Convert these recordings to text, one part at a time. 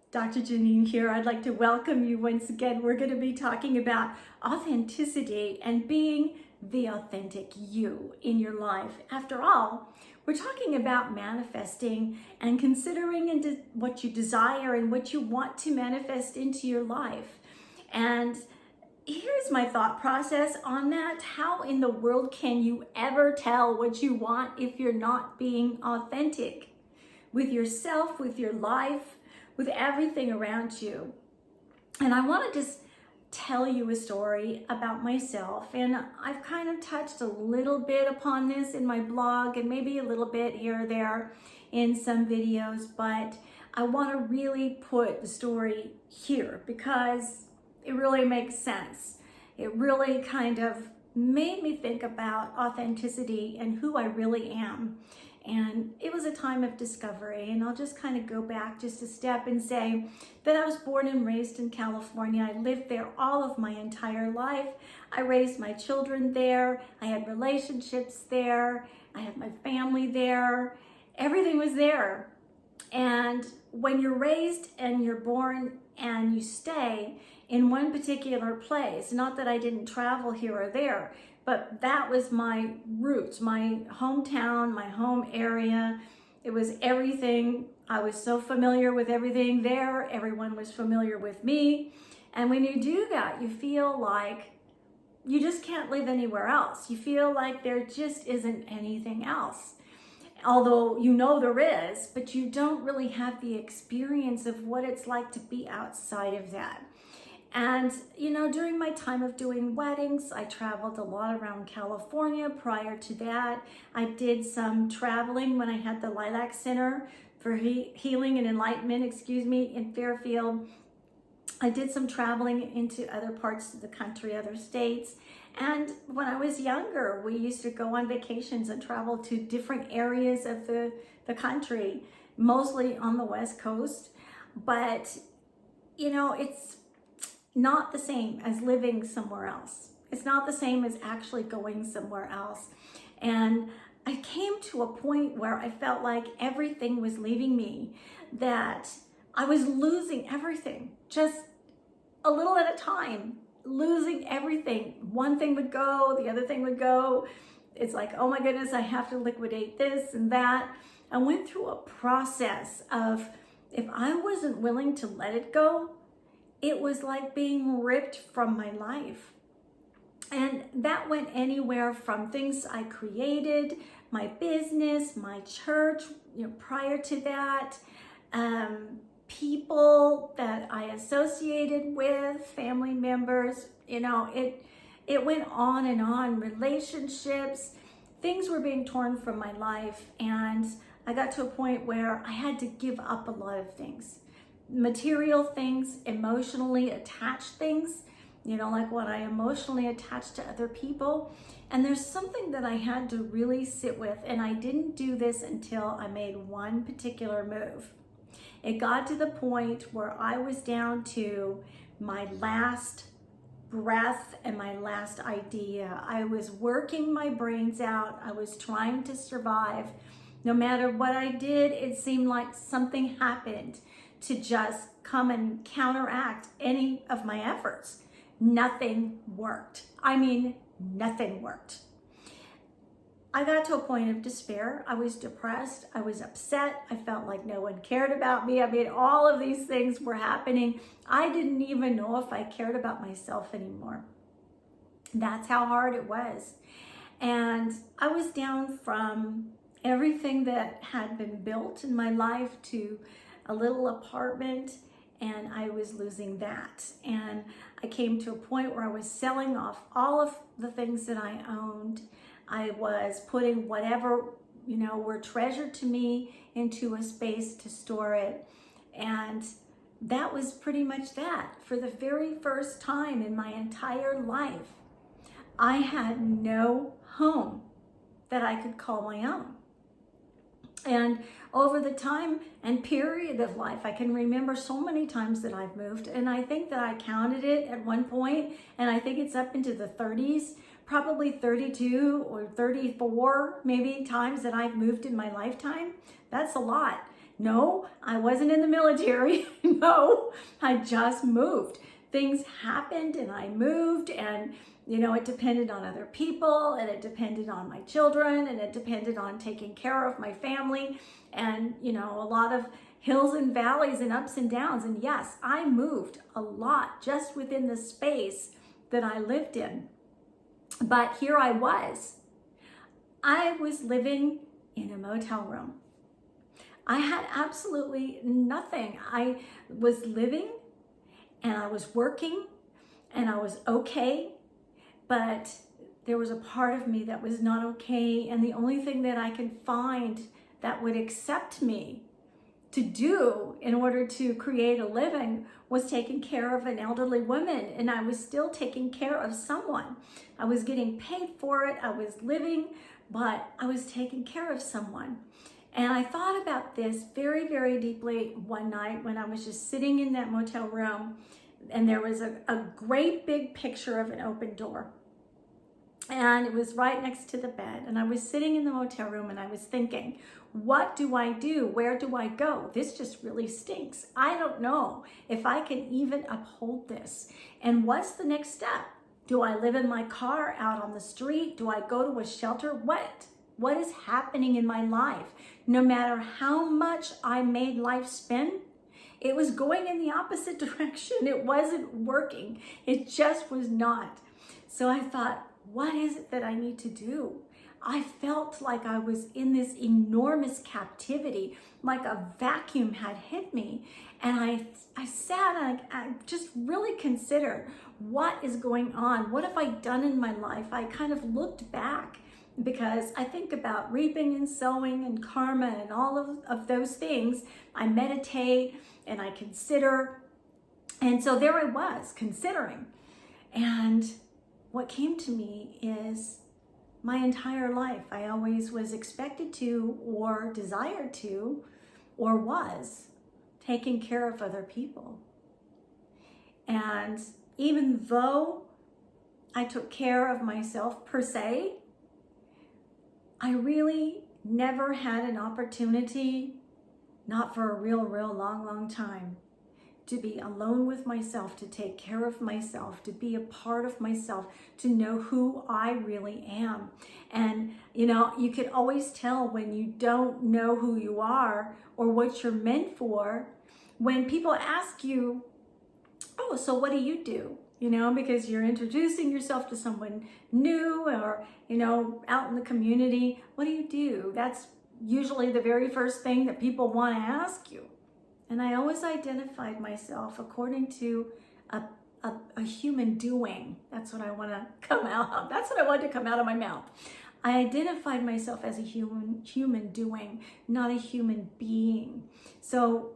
Dr. Jenine here. I'd like to welcome you once again. We're going to be talking about authenticity and being the authentic you in your life. After all, we're talking about manifesting and considering into what you desire and what you want to manifest into your life. And here's my thought process on that. How in the world can you ever tell what you want if you're not being authentic with yourself, with your life, with everything around you? And I want to just tell you a story about myself. And I've kind of touched a little bit upon this in my blog and maybe a little bit here or there in some videos, but I want to really put the story here because it really makes sense. It really kind of made me think about authenticity and who I really am. And it was a time of discovery. And I'll just kind of go back just a step and say that I was born and raised in California. I lived there all of my entire life. I raised my children there. I had relationships there. I had my family there. Everything was there. And when you're raised and you're born and you stay in one particular place, not that I didn't travel here or there, but that was my roots, my hometown, my home area. It was everything. I was so familiar with everything there. Everyone was familiar with me. And when you do that, you feel like you just can't live anywhere else. You feel like there just isn't anything else. Although you know there is, but you don't really have the experience of what it's like to be outside of that. And, during my time of doing weddings, I traveled a lot around California. Prior to that, I did some traveling when I had the Lilac Center for Healing and Enlightenment, in Fairfield. I did some traveling into other parts of the country, other states. And when I was younger, we used to go on vacations and travel to different areas of the country, mostly on the West Coast. But, it's not the same as living somewhere else. It's not the same as actually going somewhere else. And I came to a point where I felt like everything was leaving me, that I was losing everything, just a little at a time, losing everything. One thing would go, the other thing would go. It's like, oh my goodness, I have to liquidate this and that. I went through a process of, if I wasn't willing to let it go, it was like being ripped from my life. And that went anywhere from things I created, my business, my church, prior to that, people that I associated with, family members, it went on and on, relationships, things were being torn from my life. And I got to a point where I had to give up a lot of things. Material things, emotionally attached things, like what I emotionally attached to other people. And there's something that I had to really sit with, and I didn't do this until I made one particular move. It got to the point where I was down to my last breath and my last idea. I was working my brains out. I was trying to survive. No matter what I did, it seemed like something happened to just come and counteract any of my efforts. Nothing worked. Nothing worked. I got to a point of despair. I was depressed. I was upset. I felt like no one cared about me. All of these things were happening. I didn't even know if I cared about myself anymore. That's how hard it was. And I was down from everything that had been built in my life to a little apartment, and I was losing that. And I came to a point where I was selling off all of the things that I owned. I was putting whatever, were treasured to me into a space to store it. And that was pretty much that. For the very first time in my entire life, I had no home that I could call my own. And over the time and period of life, I can remember so many times that I've moved, and I think that I counted it at one point, and I think it's up into the 30s, probably 32 or 34 maybe times that I've moved in my lifetime. That's a lot. No, I wasn't in the military. No, I just moved. Things happened and I moved, and it depended on other people, and it depended on my children, and it depended on taking care of my family, and a lot of hills and valleys and ups and downs. And yes, I moved a lot just within the space that I lived in. But here I was living in a motel room. I had absolutely nothing. I was living and I was working and I was okay, but there was a part of me that was not okay. And the only thing that I could find that would accept me to do in order to create a living was taking care of an elderly woman. And I was still taking care of someone. I was getting paid for it. I was living, but I was taking care of someone. And I thought about this very, very deeply one night when I was just sitting in that motel room, and there was a great big picture of an open door. And it was right next to the bed. And I was sitting in the motel room and I was thinking, what do I do? Where do I go? This just really stinks. I don't know if I can even uphold this. And what's the next step? Do I live in my car out on the street? Do I go to a shelter? What is happening in my life? No matter how much I made life spin, it was going in the opposite direction. It wasn't working. It just was not. So I thought, what is it that I need to do? I felt like I was in this enormous captivity, like a vacuum had hit me. And I sat and I just really considered, what is going on? What have I done in my life? I kind of looked back, because I think about reaping and sowing and karma and all of those things. I meditate and I consider. And so there I was considering. And what came to me is my entire life, I always was expected to, or desired to, or was taking care of other people. And even though I took care of myself per se, I really never had an opportunity, not for a real long time, to be alone with myself, to take care of myself, to be a part of myself, to know who I really am. And, you could always tell when you don't know who you are or what you're meant for when people ask you, oh, so what do you do? Because you're introducing yourself to someone new, or, out in the community. What do you do? That's usually the very first thing that people want to ask you. And I always identified myself according to a human doing. That's what I want to come out of. That's what I want to come out of my mouth. I identified myself as a human doing, not a human being. So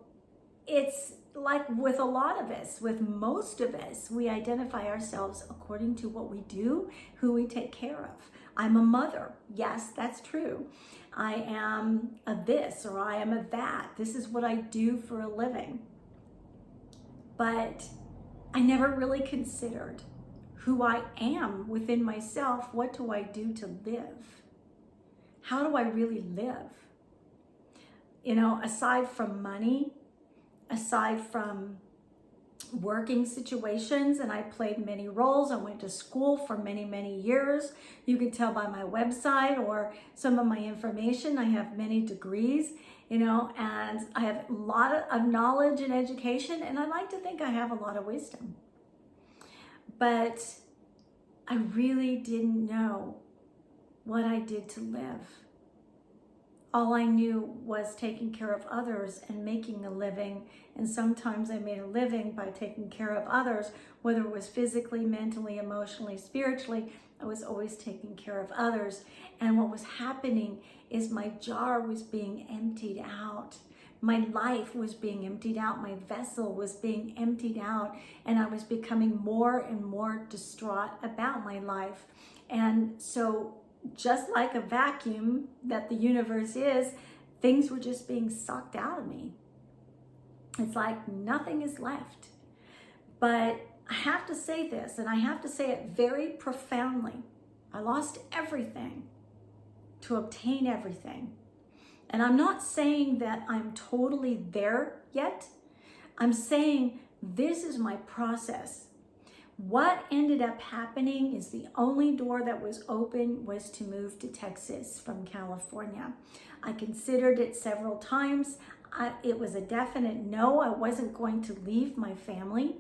it's like with a lot of us, with most of us, we identify ourselves according to what we do, who we take care of. I'm a mother. Yes, that's true. I am a this, or I am a that. This is what I do for a living. But I never really considered who I am within myself. What do I do to live? How do I really live? Aside from money, aside from working situations, and I played many roles. I went to school for many years. You can tell by my website or some of my information, I have many degrees, and I have a lot of knowledge and education, and I like to think I have a lot of wisdom. But I really didn't know what I did to live. All I knew was taking care of others and making a living. And sometimes I made a living by taking care of others, whether it was physically, mentally, emotionally, spiritually. I was always taking care of others. And what was happening is my jar was being emptied out. My life was being emptied out. My vessel was being emptied out. And I was becoming more and more distraught about my life. And so just like a vacuum that the universe is, things were just being sucked out of me. It's like nothing is left. But I have to say this, and I have to say it very profoundly. I lost everything to obtain everything. And I'm not saying that I'm totally there yet. I'm saying this is my process. What ended up happening is the only door that was open was to move to Texas from California. I considered it several times. It was a definite no. I wasn't going to leave my family.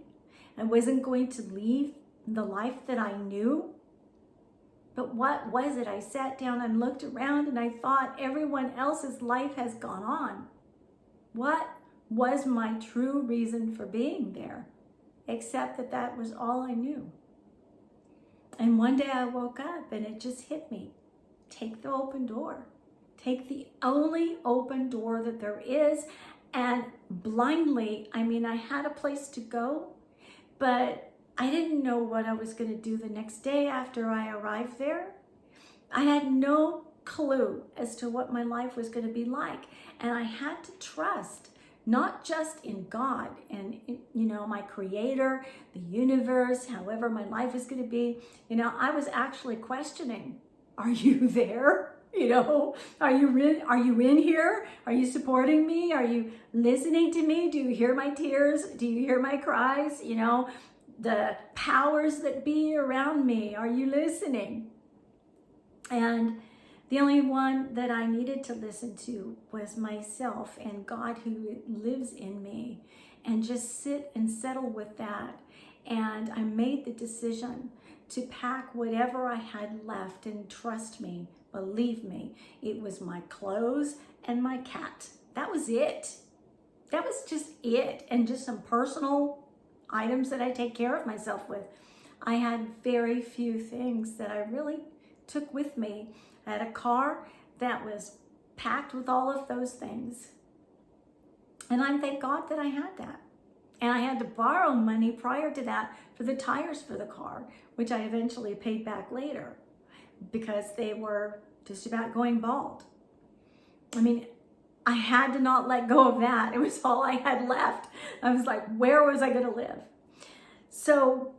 I wasn't going to leave the life that I knew. But what was it? I sat down and looked around and I thought everyone else's life has gone on. What was my true reason for being there? Except that that was all I knew. And one day I woke up and it just hit me. Take the open door. Take the only open door that there is. And blindly, I had a place to go, but I didn't know what I was going to do the next day after I arrived there. I had no clue as to what my life was going to be like. And I had to trust, not just in God and, my creator, the universe, however my life is going to be. I was actually questioning, are you there? Are you in here? Are you supporting me? Are you listening to me? Do you hear my tears? Do you hear my cries? The powers that be around me, are you listening? And the only one that I needed to listen to was myself and God who lives in me, and just sit and settle with that. And I made the decision to pack whatever I had left, and trust me, believe me, it was my clothes and my cat. That was it. That was just it. And just some personal items that I take care of myself with. I had very few things that I really took with me. I had a car that was packed with all of those things. And I thank God that I had that. And I had to borrow money prior to that for the tires for the car, which I eventually paid back later because they were just about going bald. I had to not let go of that. It was all I had left. I was like, where was I going to live? So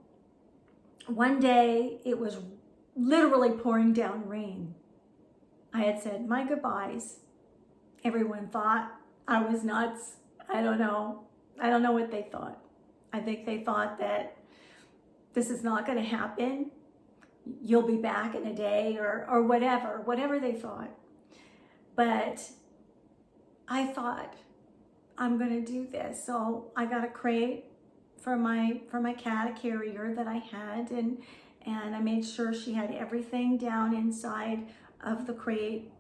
one day it was literally pouring down rain. I had said my goodbyes. Everyone thought I was nuts. I don't know what they thought. I think they thought that this is not going to happen. You'll be back in a day or whatever they thought. But I thought, I'm going to do this. So I got a crate for my cat, a carrier that I had, and I made sure she had everything down inside of the crate.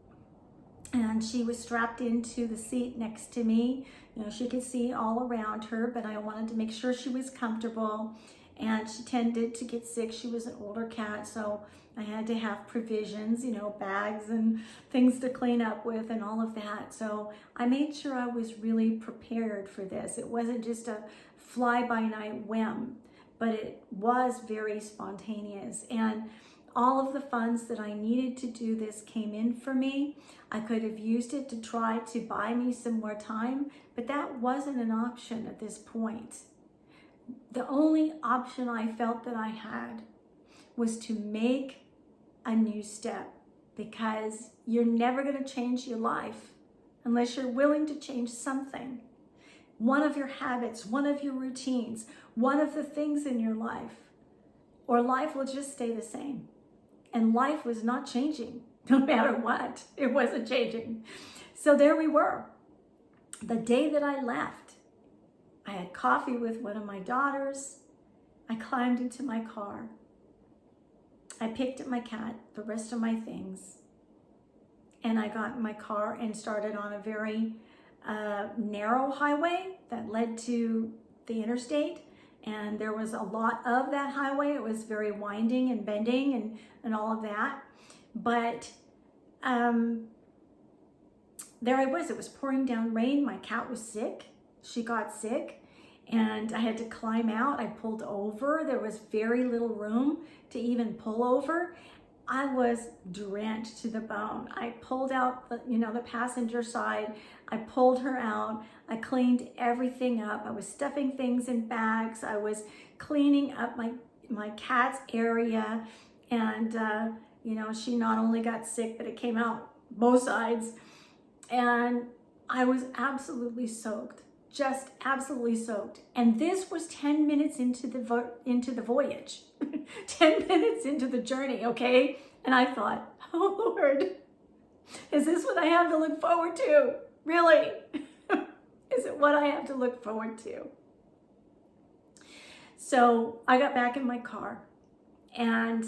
And she was strapped into the seat next to me. She could see all around her, but I wanted to make sure she was comfortable. And she tended to get sick. She was an older cat, so I had to have provisions, bags and things to clean up with and all of that. So I made sure I was really prepared for this. It wasn't just a fly-by-night whim, but it was very spontaneous. And all of the funds that I needed to do this came in for me. I could have used it to try to buy me some more time, but that wasn't an option at this point. The only option I felt that I had was to make a new step, because you're never going to change your life unless you're willing to change something. One of your habits, one of your routines, one of the things in your life, or life will just stay the same. And life was not changing, no matter what. It wasn't changing. So there we were. The day that I left, I had coffee with one of my daughters. I climbed into my car. I picked up my cat, the rest of my things, and I got in my car and started on a very narrow highway that led to the interstate. And there was a lot of that highway. It was very winding and bending and all of that. But there I was. It was pouring down rain. My cat was sick. She got sick. And I had to climb out. I pulled over. There was very little room to even pull over. I was drenched to the bone. I pulled out the passenger side. I pulled her out. I cleaned everything up. I was stuffing things in bags. I was cleaning up my cat's area. And, she not only got sick, but it came out both sides. and I was absolutely soaked, just absolutely soaked. And this was 10 minutes into the voyage, 10 minutes into the journey, okay? And I thought, oh Lord, is this what I have to look forward to? Really? Is it what I have to look forward to? So I got back in my car and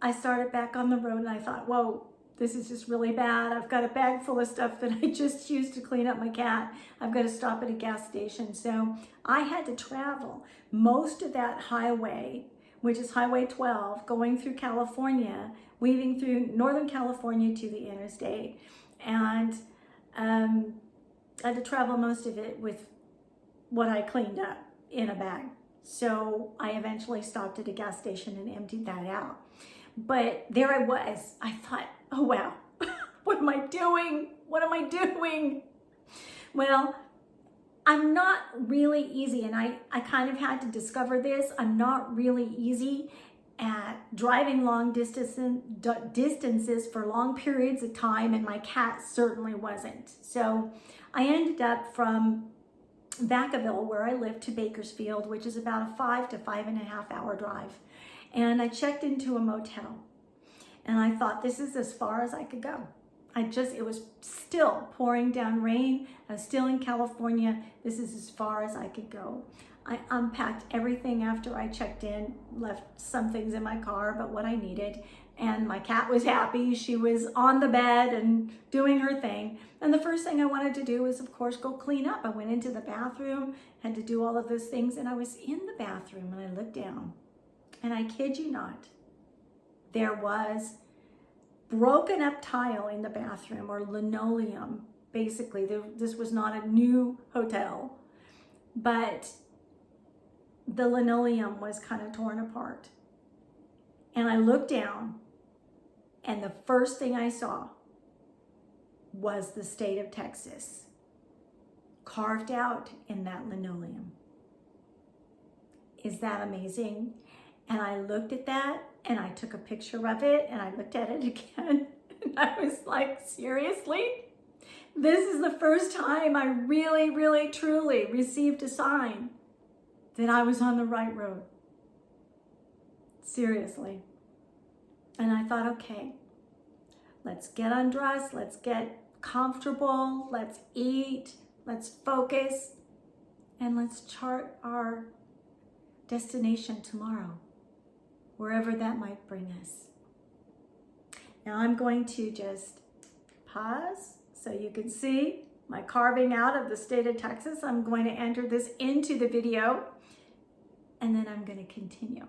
I started back on the road, and I thought, whoa, this is just really bad. I've got a bag full of stuff that I just used to clean up my cat. I've got to stop at a gas station. So I had to travel most of that highway, which is Highway 12, going through California, weaving through Northern California to the interstate. And I had to travel most of it with what I cleaned up in a bag. So I eventually stopped at a gas station and emptied that out. But there I was. I thought, oh wow, what am I doing? What am I doing? Well, I'm not really easy, and I kind of had to discover this. I'm not really easy at driving long distances for long periods of time, and my cat certainly wasn't. So I ended up from Vacaville, where I live, to Bakersfield, which is about a 5 to 5.5 hour drive. And I checked into a motel, and I thought, this is as far as I could go. It was still pouring down rain. I was still in California. This is as far as I could go. I unpacked everything after I checked in, left some things in my car, but what I needed. And my cat was happy. She was on the bed and doing her thing. And the first thing I wanted to do was, of course, go clean up. I went into the bathroom, had to do all of those things. And I was in the bathroom and I looked down. And I kid you not, there was broken up tile in the bathroom, or linoleum, basically. This was not a new hotel, but the linoleum was kind of torn apart. And I looked down, and the first thing I saw was the state of Texas carved out in that linoleum. Is that amazing? And I looked at that, and I took a picture of it, and I looked at it again, and I was like, seriously? This is the first time I really, really, truly received a sign that I was on the right road. Seriously. And I thought, okay, let's get undressed, let's get comfortable, let's eat, let's focus, and let's chart our destination tomorrow, wherever that might bring us. Now I'm going to just pause so you can see my carving out of the state of Texas. I'm going to enter this into the video, and then I'm going to continue.